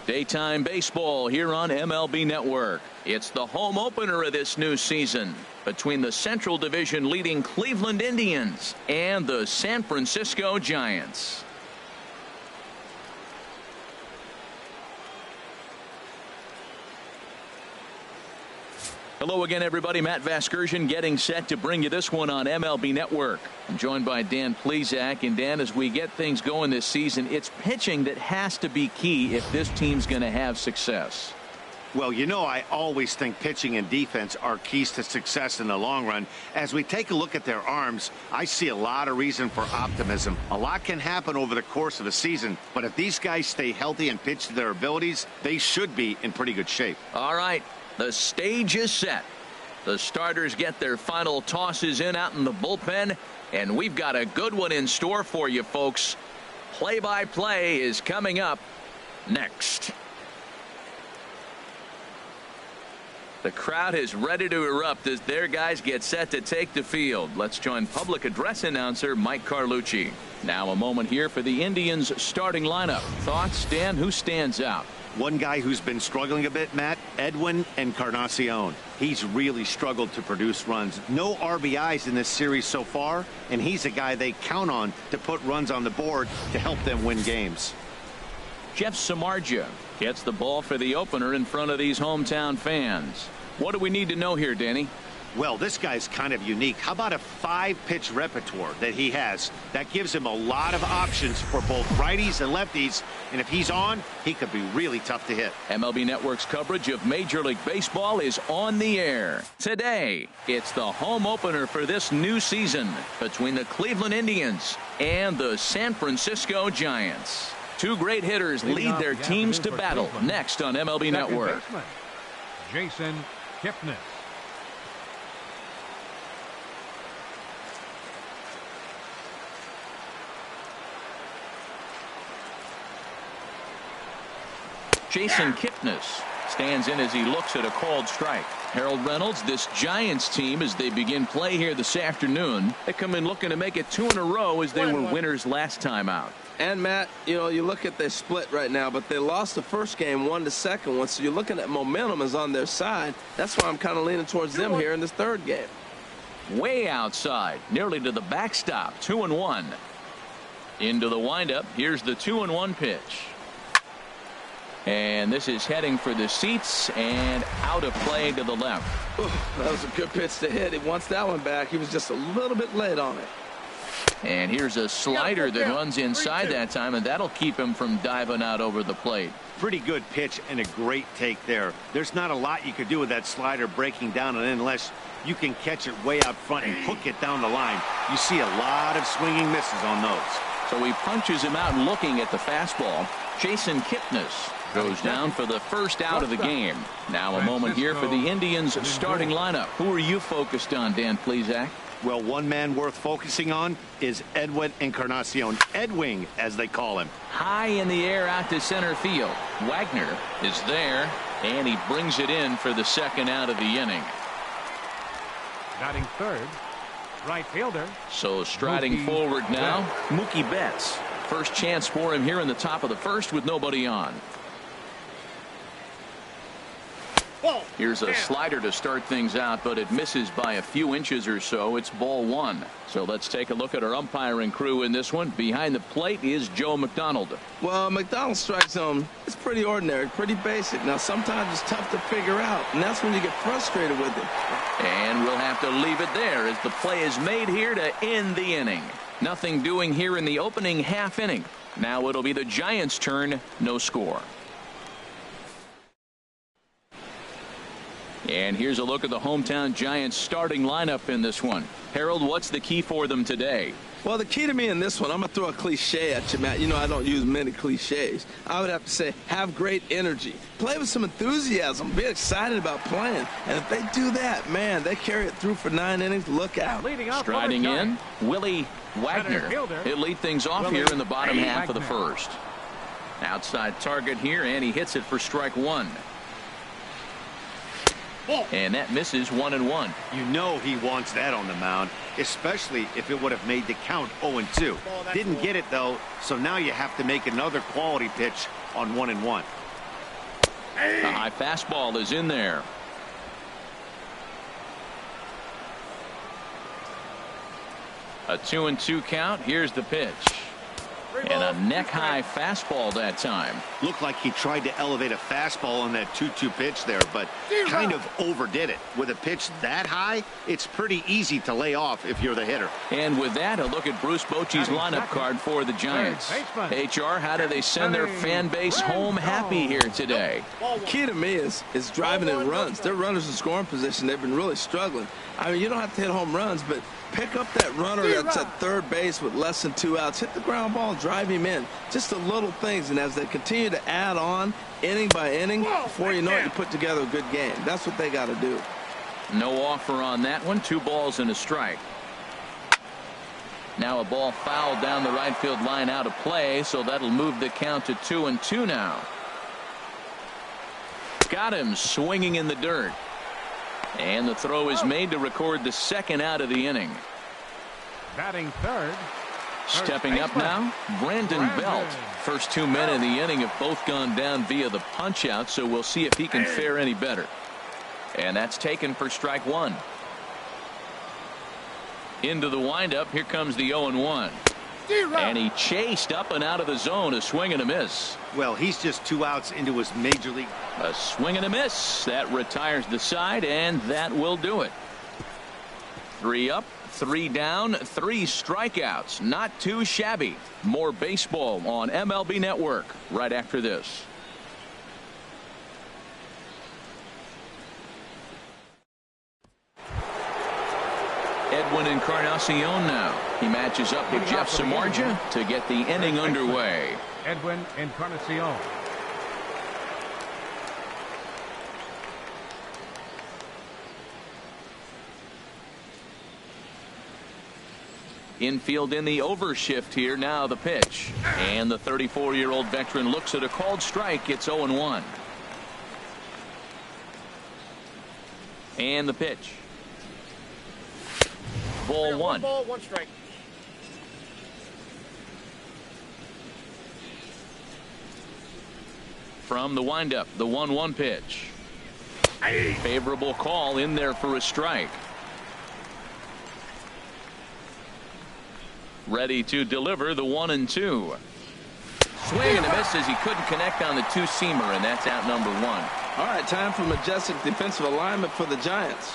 Daytime baseball here on MLB Network. It's the home opener of this new season between the Central Division leading Cleveland Indians and the San Francisco Giants. Hello again, everybody. Matt Vasgersian getting set to bring you this one on MLB Network. I'm joined by Dan Plesac. And Dan, as we get things going this season, it's pitching that has to be key if this team's going to have success. Well, you know, I always think pitching and defense are keys to success in the long run. As we take a look at their arms, I see a lot of reason for optimism. A lot can happen over the course of a season, but if these guys stay healthy and pitch to their abilities, they should be in pretty good shape. All right. The stage is set. The starters get their final tosses in out in the bullpen, and we've got a good one in store for you folks. Play-by-play is coming up next. The crowd is ready to erupt as their guys get set to take the field. Let's join public address announcer Mike Carlucci. Now a moment here for the Indians starting lineup. Thoughts, Dan? Who stands out? One guy who's been struggling a bit, Matt, Edwin Encarnacion. He's really struggled to produce runs. No RBIs in this series so far, and he's a guy they count on to put runs on the board to help them win games. Jeff Samardzija gets the ball for the opener in front of these hometown fans. What do we need to know here, Danny? Well, this guy's kind of unique. How about a 5-pitch repertoire that he has? That gives him a lot of options for both righties and lefties. And if he's on, he could be really tough to hit. MLB Network's coverage of Major League Baseball is on the air. Today, it's the home opener for this new season between the Cleveland Indians and the San Francisco Giants. Two great hitters lead their teams to battle next on MLB Network. Jason Kipnis. Jason Kipnis stands in as he looks at a called strike. Harold Reynolds, this Giants team, as they begin play here this afternoon, they come in looking to make it 2 in a row as they were winners last time out. And Matt, you know, you look at their split right now, but they lost the first game, won the second one, so you're looking at momentum is on their side. That's why I'm kind of leaning towards them here in this third game. Way outside, nearly to the backstop, 2-1. Into the windup, here's the 2-1 pitch. And this is heading for the seats and out of play to the left. Ooh, that was a good pitch to hit. He wants that one back. He was just a little bit late on it. And here's a slider that runs inside that time, and that'll keep him from diving out over the plate. Pretty good pitch and a great take there. There's not a lot you could do with that slider breaking down and in unless you can catch it way out front and hook it down the line. You see a lot of swinging misses on those. So he punches him out looking at the fastball. Jason Kipnis goes down for the first out of the game. Now a moment here for the Indians starting lineup. Who are you focused on, Dan Plesac? Well, one man worth focusing on is Edwin Encarnacion. Edwing, as they call him. High in the air out to center field. Wagner is there, and he brings it in for the second out of the inning. Batting third, right fielder. So striding forward now, Mookie Betts. First chance for him here in the top of the first with nobody on. Here's a slider to start things out, but it misses by a few inches or so. It's ball one. So let's take a look at our umpiring crew in this one. Behind the plate is Joe McDonald. Well, McDonald's strike zone, it's pretty ordinary, pretty basic. Now, sometimes it's tough to figure out, and that's when you get frustrated with it. And we'll have to leave it there as the play is made here to end the inning. Nothing doing here in the opening half inning. Now it'll be the Giants' turn, no score. And here's a look at the hometown Giants starting lineup in this one. Harold, what's the key for them today? Well, the key to me in this one, I'm going to throw a cliche at you, Matt. You know I don't use many cliches. I would have to say have great energy. Play with some enthusiasm. Be excited about playing. And if they do that, man, they carry it through for 9 innings. Look out. Striding in, Willie Wagner. He'll lead things off here in the bottom half of the first. Outside target here, and he hits it for strike one. And that misses 1-1. You know he wants that on the mound, especially if it would have made the count 0-2. Didn't get it, though, so now you have to make another quality pitch on 1-1. A high fastball is in there. A 2-2 count. Here's the pitch. And a neck-high fastball that time. Looked like he tried to elevate a fastball on that 2-2 pitch there, but kind of overdid it. With a pitch that high, it's pretty easy to lay off if you're the hitter. And with that, a look at Bruce Bochy's lineup card for the Giants. HR, how do they send their fan base home happy here today? Key to me is driving in runs. Their runners in scoring position, they've been really struggling. I mean, you don't have to hit home runs, but pick up that runner that's at third base with less than 2 outs. Hit the ground ball, drive him in. Just the little things. And as they continue to add on inning by inning, before you know it, you put together a good game. That's what they got to do. No offer on that one. 2 balls and a strike. Now a ball fouled down the right field line out of play, so that'll move the count to 2-2 now. Got him swinging in the dirt. And the throw is made to record the second out of the inning. Batting third. Stepping up now, Brandon Belt. First 2 men in the inning have both gone down via the punch out, so we'll see if he can fare any better. And that's taken for strike 1. Into the windup. Here comes the 0-1. And he chased up and out of the zone. A swing and a miss. Well, he's just 2 outs into his major league. A swing and a miss. That retires the side, and that will do it. 3 up, 3 down, 3 strikeouts. Not too shabby. More baseball on MLB Network right after this. Edwin Encarnacion now. He matches up with Jeff Samardzija to get the inning underway. Edwin Encarnacion. Infield in the overshift here. Now the pitch. And the 34-year-old veteran looks at a called strike. It's 0-1. And the pitch. Ball 1. 1 ball, 1 strike. From the windup, the 1-1 pitch. Favorable call in there for a strike. Ready to deliver the 1-2. Swing and a miss as he couldn't connect on the 2-seamer, and that's out number 1. All right, time for majestic defensive alignment for the Giants.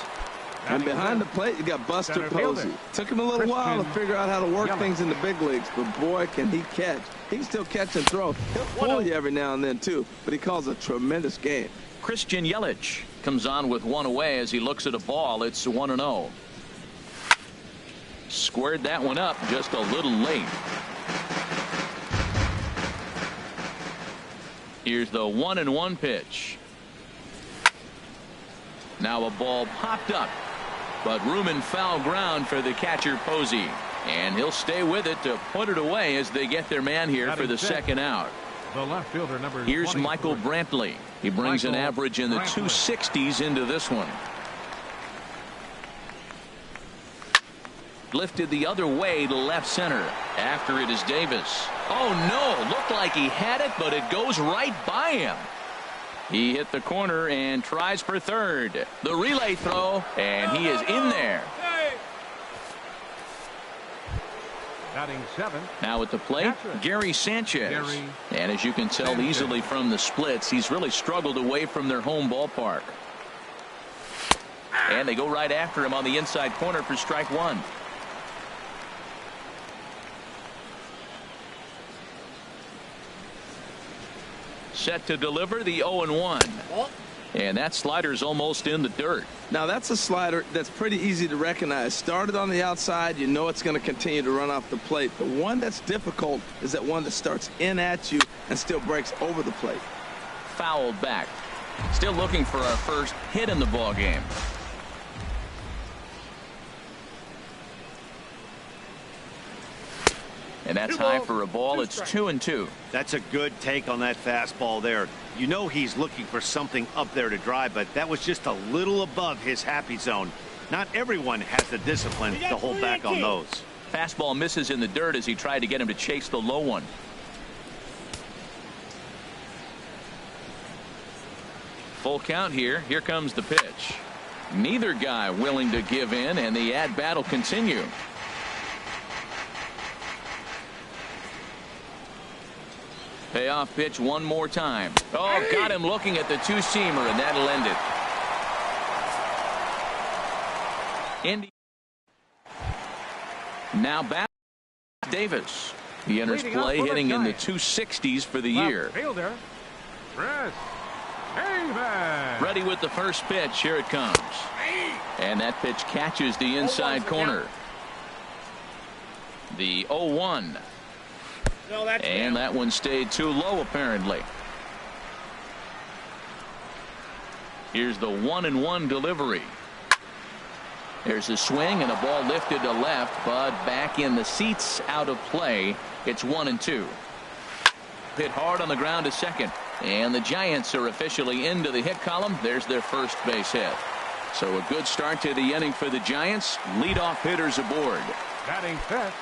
And behind the plate, you got Buster Posey. Took him a little while to figure out how to work things in the big leagues, but boy, can he catch. He can still catch and throw. He'll pull you every now and then, too, but he calls a tremendous game. Christian Yelich comes on with 1 away as he looks at a ball. It's 1-0. Squared that one up just a little late. Here's the 1-1 pitch. Now a ball popped up, but room and foul ground for the catcher Posey, and he'll stay with it to put it away as they get their man here for the second out. The left fielder, number Here's Michael Brantley. He brings an average in the 260s into this one. Lifted the other way to left center. After it is Davis. Oh no, looked like he had it, but it goes right by him. He hit the corner and tries for third. The relay throw, and he is in there. Batting 7. Now at the plate, Gary Sanchez. And as you can tell easily from the splits, he's really struggled away from their home ballpark. And they go right after him on the inside corner for strike 1. Set to deliver the 0-1. And that slider's almost in the dirt. Now that's a slider that's pretty easy to recognize. Started on the outside, you know it's going to continue to run off the plate. The one that's difficult is that one that starts in at you and still breaks over the plate. Fouled back. Still looking for our first hit in the ball game. And that's high for a ball. It's 2-2. That's a good take on that fastball there. You know he's looking for something up there to drive, but that was just a little above his happy zone. Not everyone has the discipline to hold back on those. Fastball misses in the dirt as he tried to get him to chase the low one. Full count here. Here comes the pitch. Neither guy willing to give in, and the at-bat will continue. Payoff pitch one more time. Oh, got him looking at the two-seamer, and that'll end it. Now back Davis. He enters play hitting in the 260s for the year. Fielder, Chris Davis. Ready with the first pitch. Here it comes. And that pitch catches the inside corner. The 0-1. And that one stayed too low apparently. Here's the 1-1 delivery. There's a swing and a ball lifted to left, but back in the seats, out of play. It's 1-2. Hit hard on the ground to second, and the Giants are officially into the hit column. There's their first base hit. So a good start to the inning for the Giants. Leadoff hitters aboard. Batting fifth,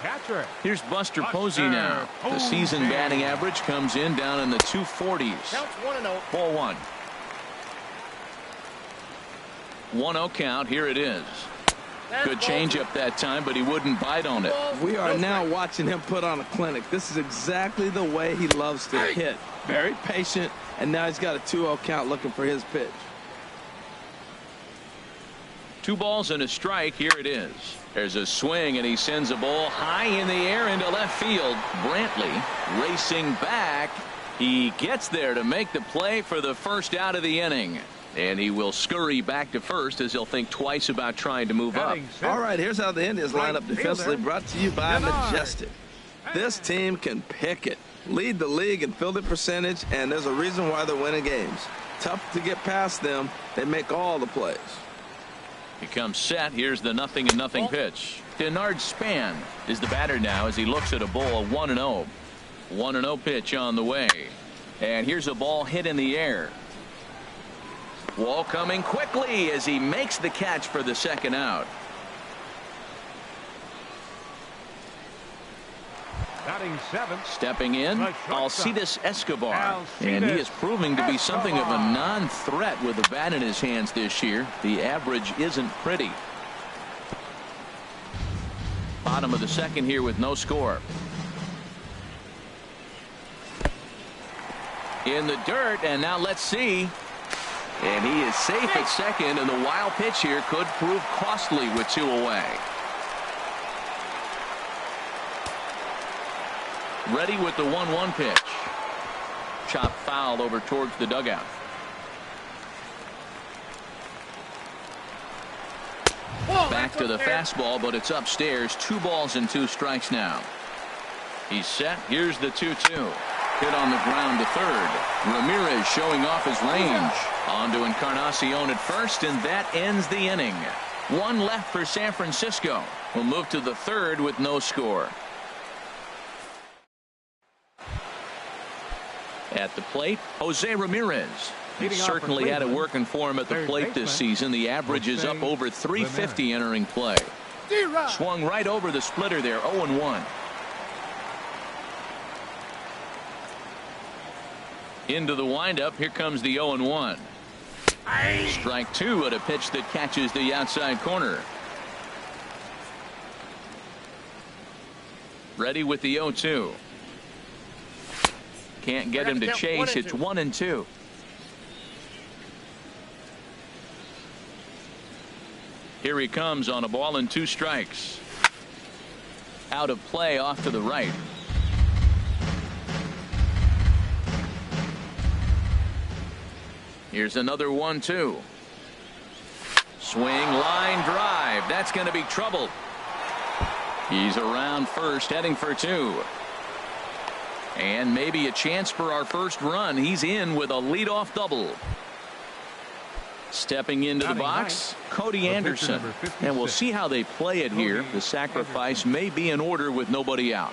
catcher. Here's Buster Posey now. The season batting average comes in down in the 240s. Counts 1-0. 4-1. 1-0 count. Here it is. Good changeup that time, but he wouldn't bite on it. We are now watching him put on a clinic. This is exactly the way he loves to hit. Very patient, and now he's got a 2-0 count looking for his pitch. 2 balls and a strike. Here it is. There's a swing, and he sends a ball high in the air into left field. Brantley racing back. He gets there to make the play for the first out of the inning. And he will scurry back to first as he'll think twice about trying to move up. All right, here's how the Indians line up defensively, brought to you by Majestic. This team can pick it, lead the league in fielding percentage, and there's a reason why they're winning games. Tough to get past them. They make all the plays. He comes set. Here's the 0-0 pitch. Denard Span is the batter now as he looks at a ball 1-0. 1-0 pitch on the way. And here's a ball hit in the air. Wall coming quickly as he makes the catch for the second out. Batting seventh. Stepping in, Alcides Escobar. And he is proving to be something of a non-threat with the bat in his hands this year. The average isn't pretty. Bottom of the second here with no score. In the dirt, and now let's see. And he is safe at second, and the wild pitch here could prove costly with 2 away. Ready with the 1-1 pitch. Chop foul over towards the dugout. Back to the fastball, but it's upstairs. 2 balls and 2 strikes now. He's set. Here's the 2-2. Hit on the ground to third. Ramirez showing off his range. On to Encarnacion at first, and that ends the inning. 1 left for San Francisco. We'll move to the third with no score. At the plate, Jose Ramirez. He certainly had it working for him at the plate this season. The average is up over 350 entering play. Swung right over the splitter there. 0-1. Into the windup. Here comes the 0-1. Strike 2 at a pitch that catches the outside corner. Ready with the 0-2. Can't get him to chase. It's 1-2. Here he comes on a ball and 2 strikes. Out of play off to the right. Here's another 1-2. Swing, line drive. That's going to be trouble. He's around first, heading for 2. And maybe a chance for our first run. He's in with a leadoff double. Stepping into the box, Cody Anderson. And we'll see how they play it here. The sacrifice may be in order with nobody out.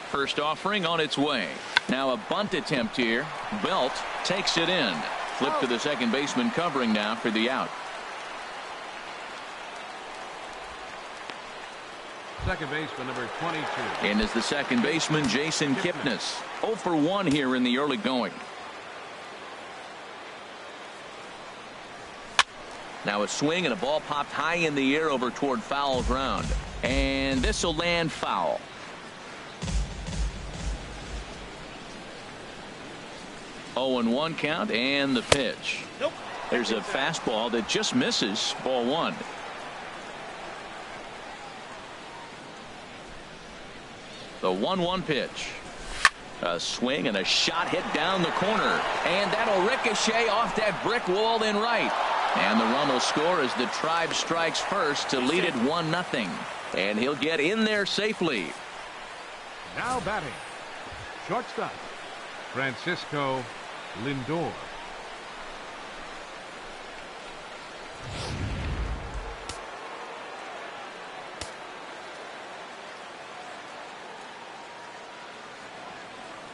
First offering on its way. Now a bunt attempt here. Belt takes it in. Flip to the second baseman covering now for the out. Second baseman number 22. And is the second baseman Jason Kipnis. 0 for 1 here in the early going. Now a swing and a ball popped high in the air over toward foul ground. And this will land foul. Oh, and 1 count and the pitch. Nope. There's a fastball that just misses. Ball 1. The 1-1 pitch. A swing and a shot hit down the corner. And that'll ricochet off that brick wall in right. And the run will score as the Tribe strikes first to lead it 1-0. And he'll get in there safely. Now batting, shortstop, Francisco Lindor.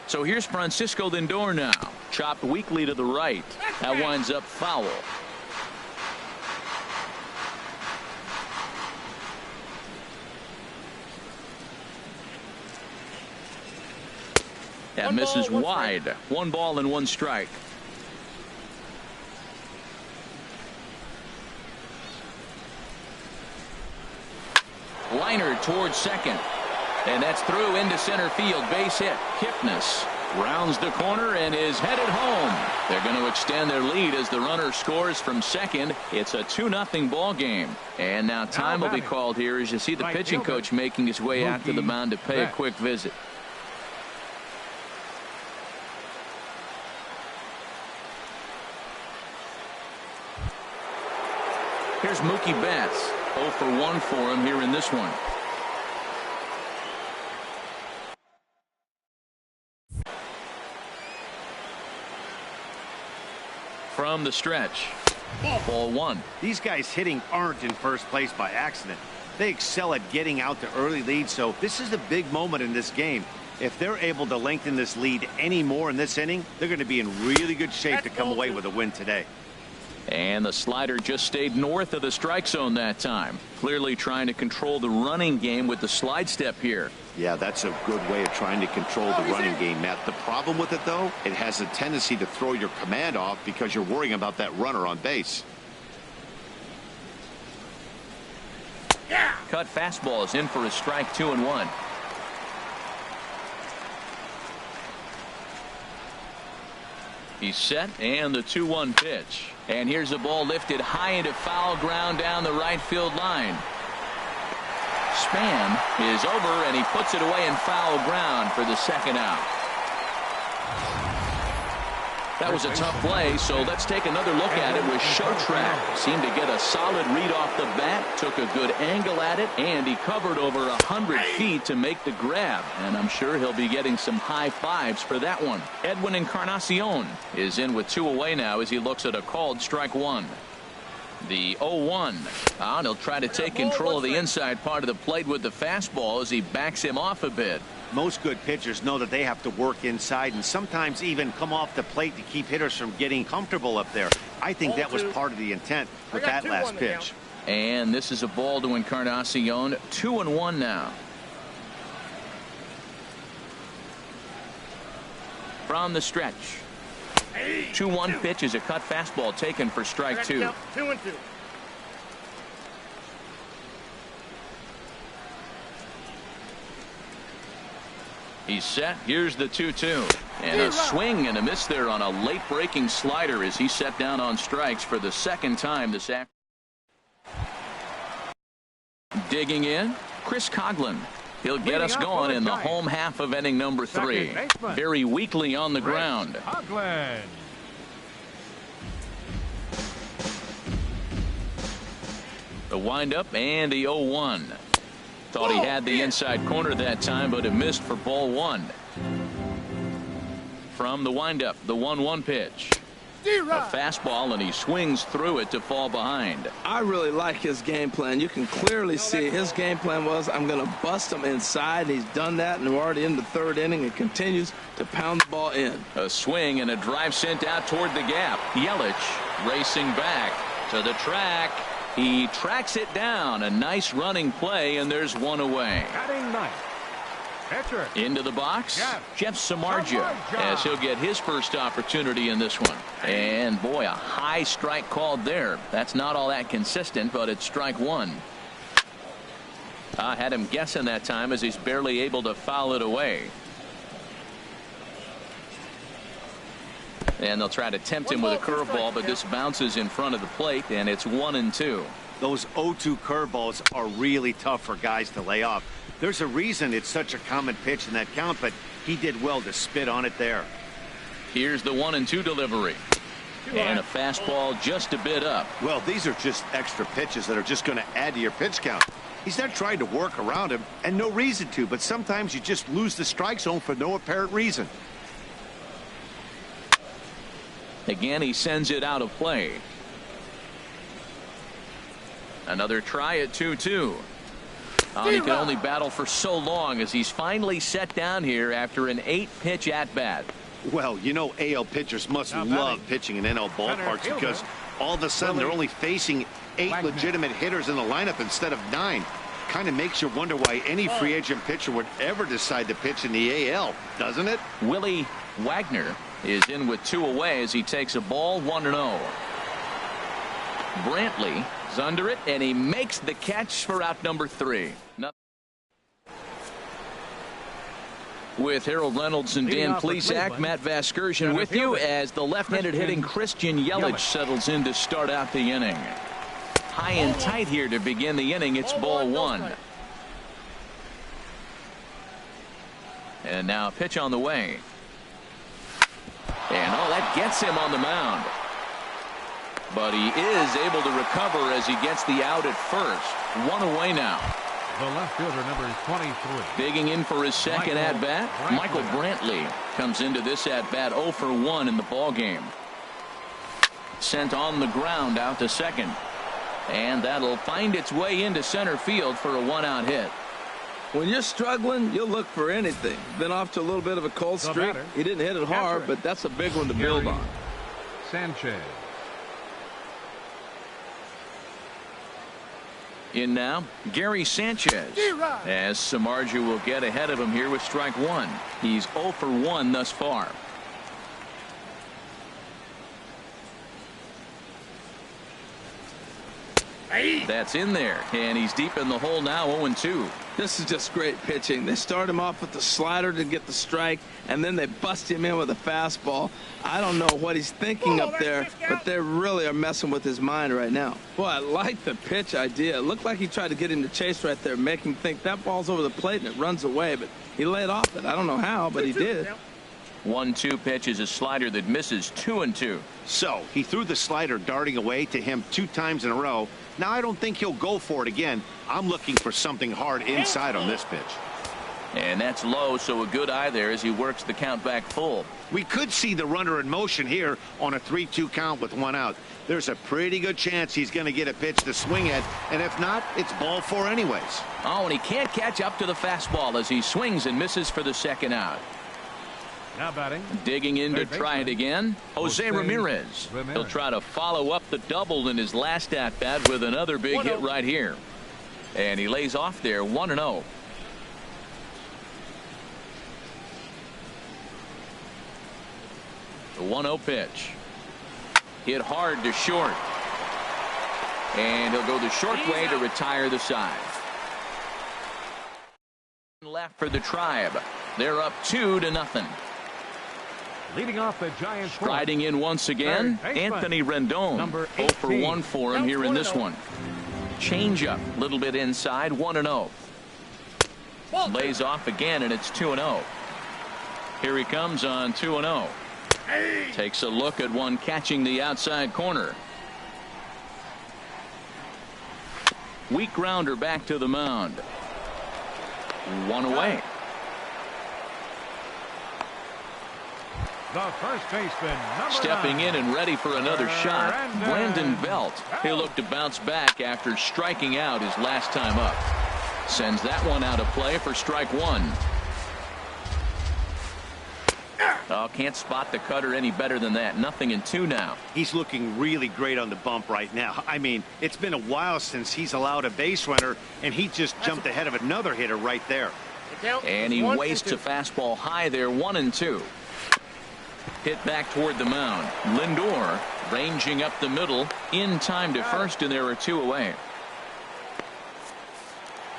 So here's Francisco Lindor now. Chopped weakly to the right. That winds up foul. That misses wide. 1 ball and 1 strike. Liner towards second. And that's through into center field. Base hit. Kipnis rounds the corner and is headed home. They're going to extend their lead as the runner scores from second. It's a 2-0 ball game. And now time will be called here as you see the pitching coach making his way out to the mound to pay a quick visit. Here's Mookie Betts. 0 for 1 for him here in this one. From the stretch. Ball 1. These guys hitting aren't in first place by accident. They excel at getting out to early leads, so this is a big moment in this game. If they're able to lengthen this lead any more in this inning, they're going to be in really good shape to come away with a win today. And the slider just stayed north of the strike zone that time. Clearly trying to control the running game with the slide step here. Yeah, that's a good way of trying to control the running game, Matt. The problem with it, though, it has a tendency to throw your command off because you're worrying about that runner on base. Cut fastball is in for a strike. 2-1. He's set, and the 2-1 pitch. And here's a ball lifted high into foul ground down the right field line. Span is over, and he puts it away in foul ground for the second out. That was a tough play, so let's take another look at it with Showtrack. Seemed to get a solid read off the bat, took a good angle at it, and he covered over 100 feet to make the grab. And I'm sure he'll be getting some high fives for that one. Edwin Encarnacion is in with 2 away now as he looks at a called strike 1. The 0-1. And he'll try to take control of the inside part of the plate with the fastball as he backs him off a bit. Most good pitchers know that they have to work inside and sometimes even come off the plate to keep hitters from getting comfortable up there. I think that was part of the intent with that last pitch. And this is a ball to Encarnacion. 2-1 now. From the stretch. 2-1 pitch is a cut fastball taken for strike 2. 2-2. He's set. Here's the 2-2. And a swing and a miss there on a late breaking slider as he set down on strikes for the second time this afternoon. Digging in, Chris Coghlan. He'll get us going in the home half of inning number 3. Very weakly on the ground. Coghlan. The windup and the 0-1. Thought he had the inside corner that time, but it missed for ball 1. From the windup, the 1-1 pitch. A fastball, and he swings through it to fall behind. I really like his game plan. You can clearly see his game plan was, I'm going to bust him inside. He's done that, and we're already in the 3rd inning and continues to pound the ball in. A swing and a drive sent out toward the gap. Yelich racing back to the track. He tracks it down. A nice running play, and there's 1 away. Batting 9th, Pitcher. Into the box, Jeff Samardzija, Samardzija, as he'll get his first opportunity in this one. And boy, a high strike called there. That's not all that consistent, but it's strike one. I had him guessing that time, as he's barely able to foul it away. And they'll try to tempt him with a curveball, but this bounces in front of the plate, and it's 1-2. Those 0-2 curveballs are really tough for guys to lay off. There's a reason it's such a common pitch in that count, but he did well to spit on it there. Here's the 1-2 delivery. And a fastball just a bit up. Well, these are just extra pitches that are just going to add to your pitch count. He's not trying to work around him, and no reason to, but sometimes you just lose the strike zone for no apparent reason. Again, he sends it out of play. Another try at 2-2. He can only battle for so long, as he's finally set down here after an 8-pitch at-bat. Well, you know, AL pitchers must love pitching in NL ballparks, because all of a sudden they're only facing 8 legitimate hitters in the lineup instead of 9. Kind of makes you wonder why any free agent pitcher would ever decide to pitch in the AL, doesn't it? Willie Wagner is in with 2 away as he takes a ball, 1-0. Brantley is under it, and he makes the catch for out number 3. With Harold Reynolds and Dan Plesac, Matt Vasgersian with you as the left-handed hitting Christian Yelich settles in to start out the inning. High and tight here to begin the inning. It's ball 1. And now a pitch on the way. And that gets him on the mound. But he is able to recover as he gets the out at first. 1 away now. The left fielder, number 23. Digging in for his second at-bat, Michael Brantley comes into this at-bat 0 for 1 in the ballgame. Sent on the ground out to second. And that'll find its way into center field for a 1-out hit. When you're struggling, you'll look for anything. Been off to a little bit of a cold streak. He didn't hit it hard, but that's a big one to build on. Sanchez. In now, Gary Sanchez, as Samardzija will get ahead of him here with strike 1. He's 0 for 1 thus far. That's in there, and he's deep in the hole now, 0-2. This is just great pitching. They start him off with the slider to get the strike, and then they bust him in with a fastball. I don't know what he's thinking up there, but they really are messing with his mind right now. Boy, I like the pitch idea. It looked like he tried to get him to chase right there, make him think that ball's over the plate and it runs away, but he laid off it. I don't know how, but he did. 1-2 pitch is a slider that misses, 2-2. So he threw the slider darting away to him 2 times in a row. Now I don't think he'll go for it again. I'm looking for something hard inside on this pitch. And that's low, so a good eye there as he works the count back full. We could see the runner in motion here on a 3-2 count with 1 out. There's a pretty good chance he's going to get a pitch to swing at, and if not, it's ball 4 anyways. And he can't catch up to the fastball as he swings and misses for the second out. Now batting. Digging in to try it again, Jose Ramirez. He'll try to follow up the double in his last at-bat with another big hit right here. And he lays off there, 1-0. The 1-0 pitch. Hit hard to short. And he'll go the short way to retire the side. Left for the Tribe. They're up 2-0. Leading off the Giants. Striding in once again, Anthony Rendon. 0 for 1 for him here in this one. Changeup, a little bit inside, 1-0. Lays off again, and it's 2-0. Here he comes on 2-0. Takes a look at one catching the outside corner. Weak grounder back to the mound. 1 away. The first baseman, stepping in and ready for another shot, Brandon Belt. He'll look to bounce back after striking out his last time up. Sends that one out of play for strike 1. Can't spot the cutter any better than that. 0-2 now. He's looking really great on the bump right now. I mean, it's been a while since he's allowed a base runner, and he just jumped ahead of another hitter right there. And he wastes a fastball high there, 1-2. Hit back toward the mound. Lindor ranging up the middle in time to first, and there are 2 away.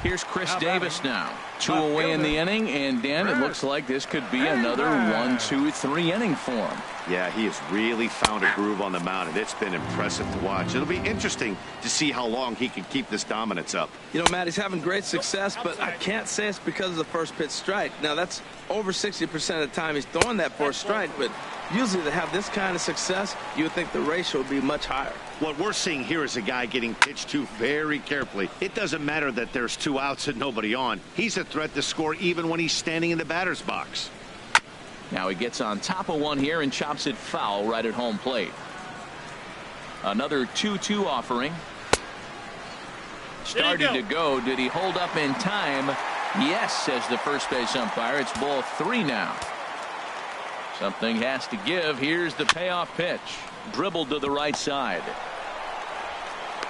Here's Chris Davis now. 2 away in the inning, and Dan, it looks like this could be another 1-2-3 inning for him. Yeah, he has really found a groove on the mound, and it's been impressive to watch. It'll be interesting to see how long he can keep this dominance up. You know, Matt, he's having great success, but I can't say it's because of the first pitch strike. Now, that's over 60% of the time he's throwing that for a strike, but usually to have this kind of success, you would think the ratio would be much higher. What we're seeing here is a guy getting pitched to very carefully. It doesn't matter that there's 2 outs and nobody on. He's a threat to score even when he's standing in the batter's box. Now he gets on top of one here and chops it foul right at home plate. Another 2-2 offering. Started to go. Did he hold up in time? Yes, says the first base umpire. It's ball 3 now. Something has to give. Here's the payoff pitch. Dribbled to the right side.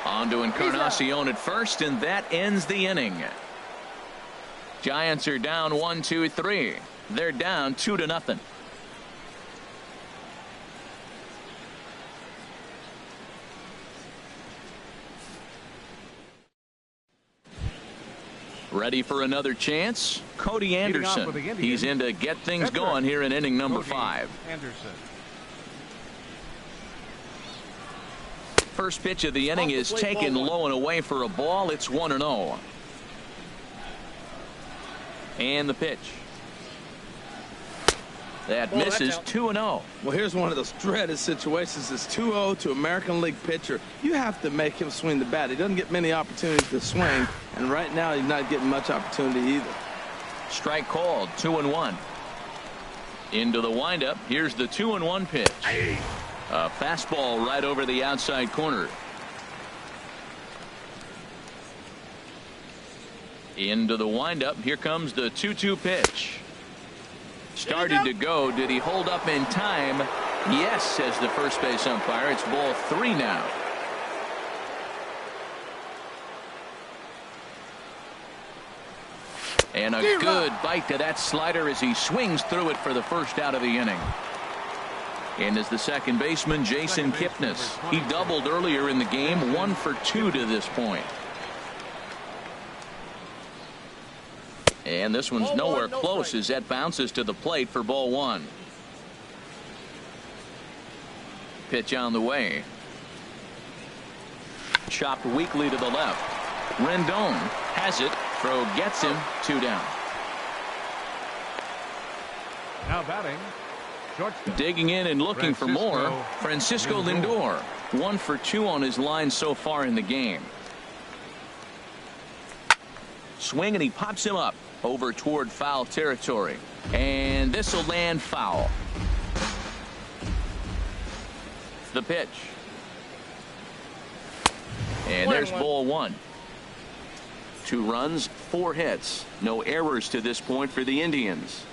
On to Encarnacion at first, and that ends the inning. Giants are down 1-2-3. They're down 2-0. Ready for another chance? Cody Anderson. He's in to get things going here in inning number 5. Anderson. First pitch of the inning is taken low and away for a ball. It's 1-0. And the pitch. That misses. 2-0. Well, here's one of those dreaded situations. It's 2-0 to American League pitcher. You have to make him swing the bat. He doesn't get many opportunities to swing, and right now he's not getting much opportunity either. Strike called. 2-1. Into the windup. Here's the 2-1 pitch. A fastball right over the outside corner. Into the windup. Here comes the 2-2 pitch. Started to go. Did he hold up in time? Yes, says the first base umpire. It's ball 3 now. And a good bite to that slider as he swings through it for the first out of the inning. And is the second baseman, Jason Kipnis. He doubled earlier in the game, 1 for 2 to this point. And this one's nowhere close as that bounces to the plate for ball 1. Pitch on the way. Chopped weakly to the left. Rendon has it. Throw gets him. 2 down. Now batting. Shortstop. Digging in and looking for more. Francisco Lindor. 1 for 2 on his line so far in the game. Swing and he pops him up over toward foul territory. And this will land foul. The pitch. And there's ball 1. 2 runs, 4 hits. No errors to this point for the Indians.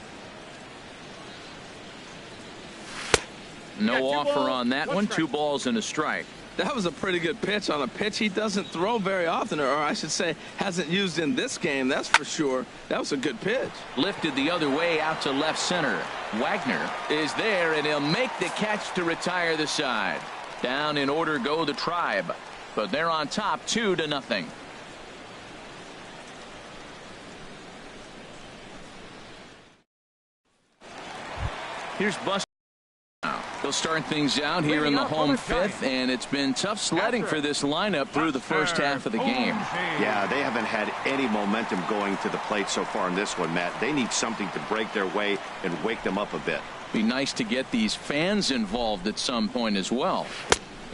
No offer on that one. 2 balls and a strike. That was a pretty good pitch on a pitch he doesn't throw very often, or I should say hasn't used in this game, that's for sure. That was a good pitch. Lifted the other way out to left center. Wagner is there, and he'll make the catch to retire the side. Down in order go the Tribe, but they're on top 2-0. Here's Buster. They'll start things out here in the home 5th, and it's been tough sledding for this lineup through the first half of the game. Yeah, they haven't had any momentum going to the plate so far in this one, Matt. They need something to break their way and wake them up a bit. Be nice to get these fans involved at some point as well.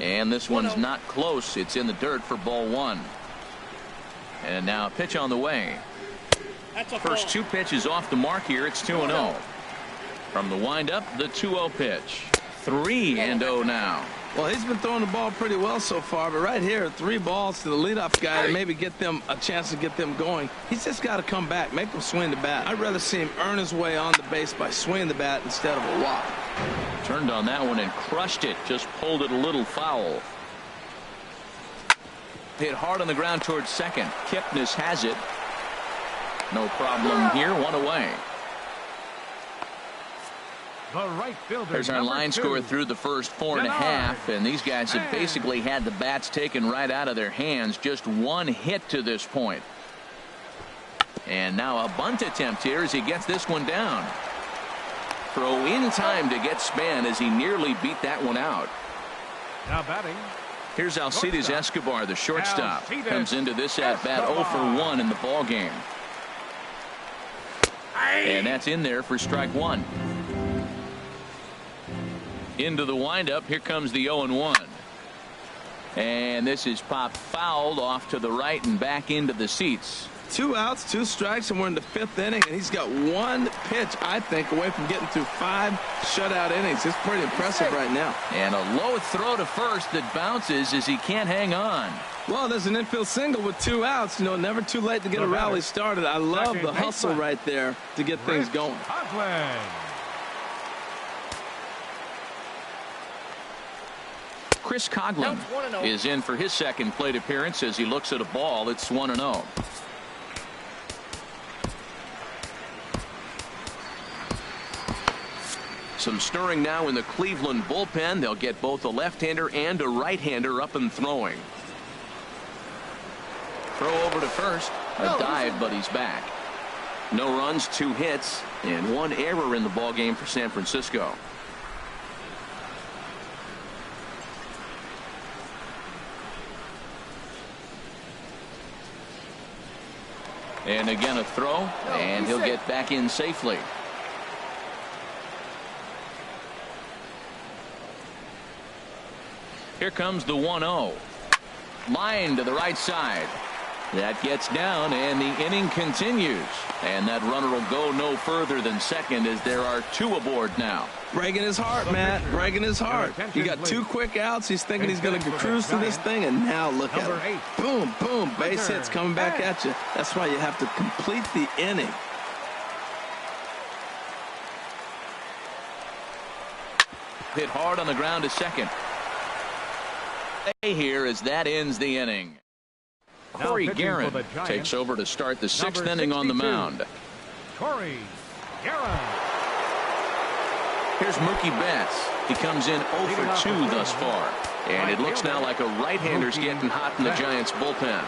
And this one's not close. It's in the dirt for ball 1. And now a pitch on the way. First 2 pitches off the mark here. It's 2-0. From the windup, the 2-0 pitch. 3-0 now. Well, he's been throwing the ball pretty well so far, but right here, 3 balls to the leadoff guy to maybe get them a chance to get them going. He's just got to come back, make them swing the bat. I'd rather see him earn his way on the base by swinging the bat instead of a walk. Turned on that one and crushed it. Just pulled it a little foul. Hit hard on the ground towards second. Kipnis has it. No problem here. One away. The right fielder. There's our line score through the first 4.5, and these guys have basically had the bats taken right out of their hands. Just one hit to this point. And now a bunt attempt here as he gets this one down. Throw in time to get Span as he nearly beat that one out. Now batting. Here's Alcides Escobar, the shortstop. Comes into this at bat 0 for 1 in the ball game. And that's in there for strike one. Into the windup. Here comes the 0-1. And this is popped fouled off to the right and back into the seats. 2 outs, 2 strikes, and we're in the 5th inning, and he's got 1 pitch, I think, away from getting through 5 shutout innings. It's pretty impressive right now. And a low throw to first that bounces as he can't hang on. Well, there's an infield single with 2 outs. You know, never too late to get a rally started. I love the hustle right there to get things going. Chris Coghlan is in for his second plate appearance as he looks at a ball. It's 1-0. Some stirring now in the Cleveland bullpen. They'll get both a left-hander and a right-hander up and throwing. Throw over to first. A dive, but he's back. No runs, 2 hits, and 1 error in the ball game for San Francisco. And again a throw, and he'll get back in safely. Here comes the 1-0. Line to the right side. That gets down, and the inning continues. And that runner will go no further than second as there are 2 aboard now. Breaking his heart, Matt. Breaking his heart. He got 2 quick outs. He's thinking he's going to cruise through this thing, and now look at him. Boom, boom. Base hits coming back at you. That's why you have to complete the inning. Hit hard on the ground to second. Here as that ends the inning. Corey Guerin takes over to start the 6th inning on the mound. Corey Guerin. Here's Mookie Betts. He comes in 0 for 2 thus far. And it looks now like a right-hander's getting hot in the Giants bullpen.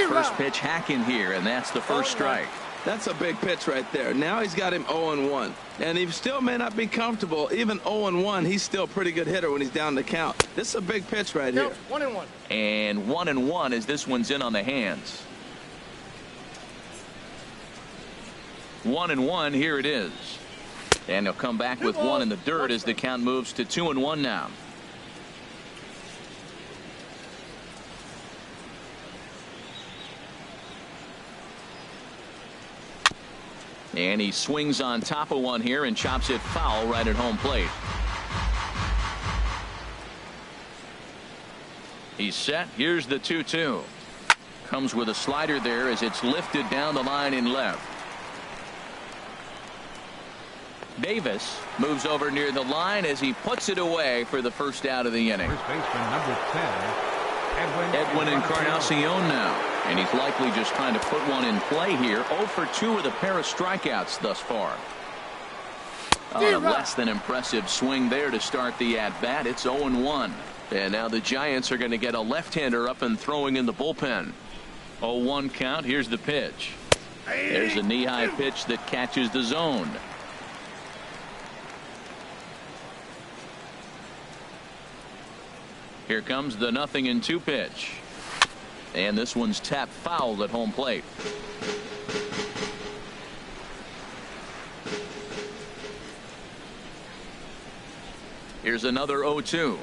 First pitch hack in here, and that's the first strike. That's a big pitch right there. Now he's got him 0-1. And he still may not be comfortable. Even 0-1, he's still a pretty good hitter when he's down the count. This is a big pitch right here. 1-1. And 1-1 as this one's in on the hands. 1-1, here it is. And he'll come back with 1 in the dirt as the count moves to 2-1 now. And he swings on top of one here and chops it foul right at home plate. He's set. Here's the 2-2. Comes with a slider there as it's lifted down the line in left. Davis moves over near the line as he puts it away for the first out of the inning. First baseman number 10, Edwin Encarnacion now. And he's likely just trying to put one in play here. 0 for 2 with a pair of strikeouts thus far. A less than impressive swing there to start the at-bat. It's 0-1. And now the Giants are going to get a left-hander up and throwing in the bullpen. 0-1 count. Here's the pitch. There's a knee-high pitch that catches the zone. Here comes the 0-2 pitch. And this one's tapped foul at home plate. Here's another 0-2.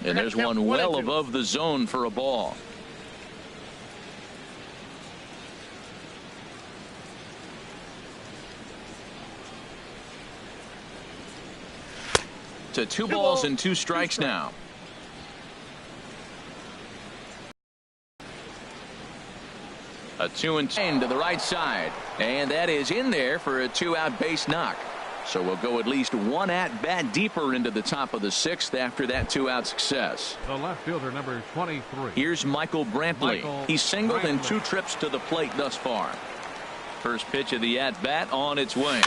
And there's one well above the zone for a ball. To 2 balls and 2 strikes now. A 2-10 to the right side, and that is in there for a 2-out base knock. So we'll go at least one at-bat deeper into the top of the 6th after that 2-out success. The left fielder, number 23. Here's Michael Brantley. He's singled in 2 trips to the plate thus far. First pitch of the at-bat on its way.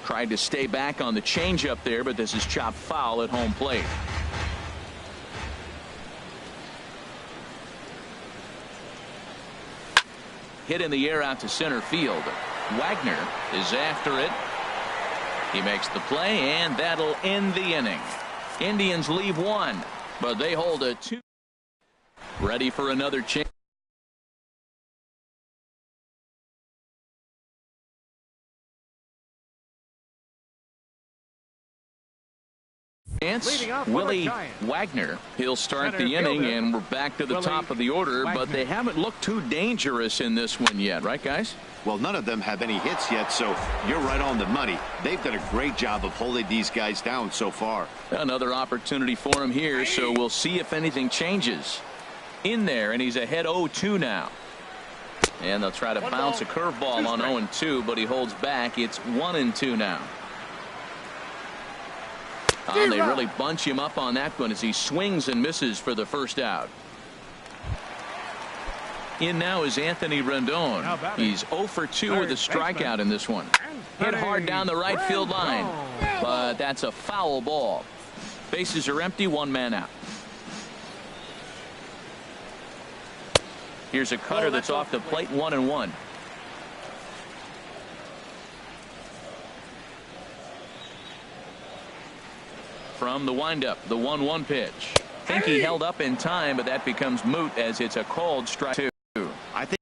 Tried to stay back on the changeup there, but this is chopped foul at home plate. Hit in the air out to center field. Wagner is after it. He makes the play, and that'll end the inning. Indians leave 1, but they hold a 2. Ready for another chance. Willie Wagner. He'll start the inning, and we're back to the top of the order, but they haven't looked too dangerous in this one yet, right, guys? Well, none of them have any hits yet, so you're right on the money. They've done a great job of holding these guys down so far. Another opportunity for him here, so we'll see if anything changes. In there, and he's ahead 0-2 now. And they'll try to bounce a curveball on 0-2, but he holds back. It's 1-2 now. Oh, they really bunch him up on that one as he swings and misses for the first out. In now is Anthony Rendon. He's 0 for 2 with a strikeout in this one. Hit hard down the right field line, but that's a foul ball. Bases are empty, 1 man out. Here's a cutter that's off the plate, 1-1. From the windup, the 1-1 pitch. I think he held up in time, but that becomes moot as it's a called strike 2.